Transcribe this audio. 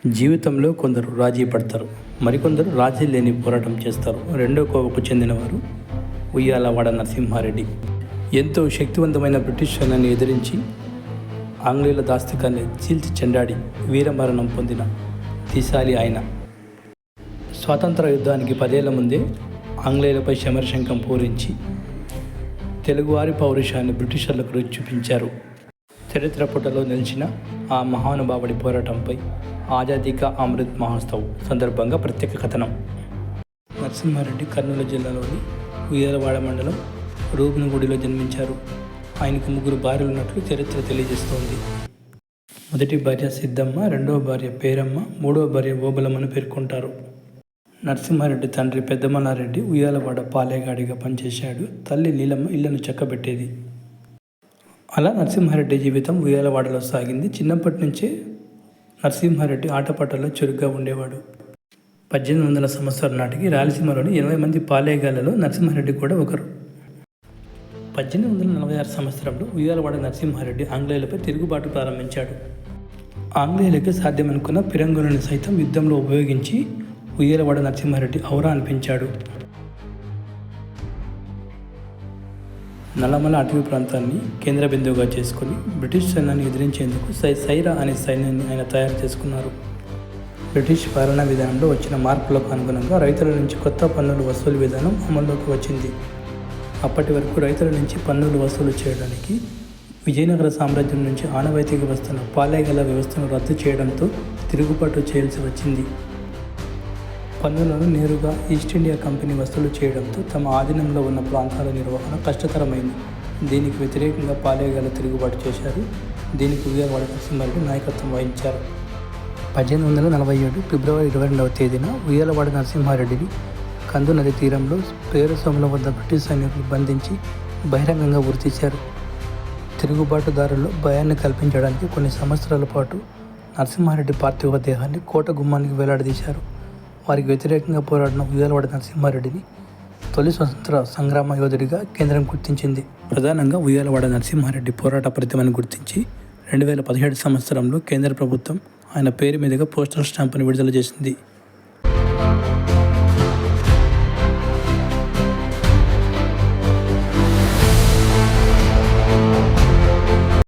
జీవితంలో కొందరు రాజీ పడతారు, మరికొందరు రాజీ లేని పోరాటం చేస్తారు. రెండో కోవకు చెందినవారు ఉయ్యాలవాడ నరసింహారెడ్డి. ఎంతో శక్తివంతమైన బ్రిటిష్ సైన్యాన్ని ఎదిరించి ఆంగ్లేయుల దాస్తికాన్ని చీల్చి చెండాడి వీరమరణం పొందిన ధీశాలి ఆయన. స్వాతంత్ర యుద్ధానికి 10 ఏళ్ల ముందే ఆంగ్లేయులపై శమరశంఖం పూరించి తెలుగువారి పౌరుషాన్ని బ్రిటిషర్లకు రుచి చూపించారు. చరిత్ర పుటలో నిలిచిన ఆ మహానుభావుడి పోరాటంపై ఆజాదీ కా అమృత్ మహోత్సవ్ సందర్భంగా ప్రత్యేక కథనం. నరసింహారెడ్డి కర్నూలు జిల్లాలోని ఉయ్యాలవాడ మండలం రూబినగుడిలో జన్మించారు. ఆయనకు 3 భార్యలు ఉన్నట్లు చరిత్ర తెలియజేస్తోంది. మొదటి భార్య సిద్ధమ్మ, రెండవ భార్య పేరమ్మ, మూడవ భార్య ఓబలమ్మను పేర్కొంటారు. నరసింహారెడ్డి తండ్రి పెద్దమల్లారెడ్డి ఉయ్యాలవాడ పాలేగాడిగా పనిచేశాడు. తల్లి నీలమ్మ ఇళ్లను చక్కబెట్టేది. అలా నరసింహారెడ్డి జీవితం ఉయ్యాలవాడలో సాగింది. చిన్నప్పటి నుంచే నరసింహారెడ్డి ఆటపాటల్లో చురుగ్గా ఉండేవాడు. 1800 సంవత్సరం నాటికి రాయలసీమలోని 80 మంది పాలేగాళ్లలో నరసింహారెడ్డి కూడా ఒకరు. 1846 సంవత్సరంలో ఉయ్యాలవాడ నరసింహారెడ్డి ఆంగ్లేయులపై తిరుగుబాటు ప్రారంభించాడు. ఆంగ్లేయులకి సాధ్యమనుకున్న పిరంగులను సైతం యుద్ధంలో ఉపయోగించి ఉయ్యాలవాడ నరసింహారెడ్డి ఔరా అనిపించాడు. నల్లమల అటవీ ప్రాంతాన్ని కేంద్ర బిందువుగా చేసుకుని బ్రిటిష్ సైన్యాన్ని ఎదిరించేందుకు సైరా అనే సైన్యాన్ని ఆయన తయారు చేసుకున్నారు. బ్రిటిష్ పాలనా విధానంలో వచ్చిన మార్పులకు అనుగుణంగా రైతుల నుంచి కొత్త పన్నుల వసూలు విధానం అమల్లోకి వచ్చింది. అప్పటి వరకు రైతుల నుంచి పన్నులు వసూలు చేయడానికి విజయనగర సామ్రాజ్యం నుంచి ఆనవాయితీగా వస్తున్న పాలేగాల వ్యవస్థను రద్దు చేయడంతో తిరుగుబాటు చేయాల్సి వచ్చింది. పన్నులను నేరుగా ఈస్ట్ ఇండియా కంపెనీ వసూలు చేయడంతో తమ ఆధీనంలో ఉన్న ప్రాంతాల నిర్వహణ కష్టతరమైంది. దీనికి వ్యతిరేకంగా పాలేగాలు తిరుగుబాటు చేశారు. దీనికి ఉయ్యాలవాడ నరసింహారెడ్డి నాయకత్వం వహించారు. 1847 ఫిబ్రవరి 22వ తేదీన ఉయ్యాలవాడ నరసింహారెడ్డిని కందు నది తీరంలో పేరుసోముల వద్ద బ్రిటిష్ సైనికులు బంధించి బహిరంగంగా ఉరితీశారు. తిరుగుబాటుదారుల్లో భయాన్ని కల్పించడానికి కొన్ని సంవత్సరాల పాటు నరసింహారెడ్డి పార్థివ దేహాన్ని కోట గుమ్మానికి వేలాడదీశారు. వారికి వ్యతిరేకంగా పోరాడిన ఉయ్యాలవాడ నరసింహారెడ్డిని తొలి స్వతంత్ర సంగ్రామ యోధుడిగా కేంద్రం గుర్తించింది. ప్రధానంగా ఉయ్యాలవాడ నరసింహారెడ్డి పోరాట ప్రతిమను గుర్తించి 2017 సంవత్సరంలో కేంద్ర ప్రభుత్వం ఆయన పేరు మీదుగా పోస్టల్ స్టాంపును విడుదల చేసింది.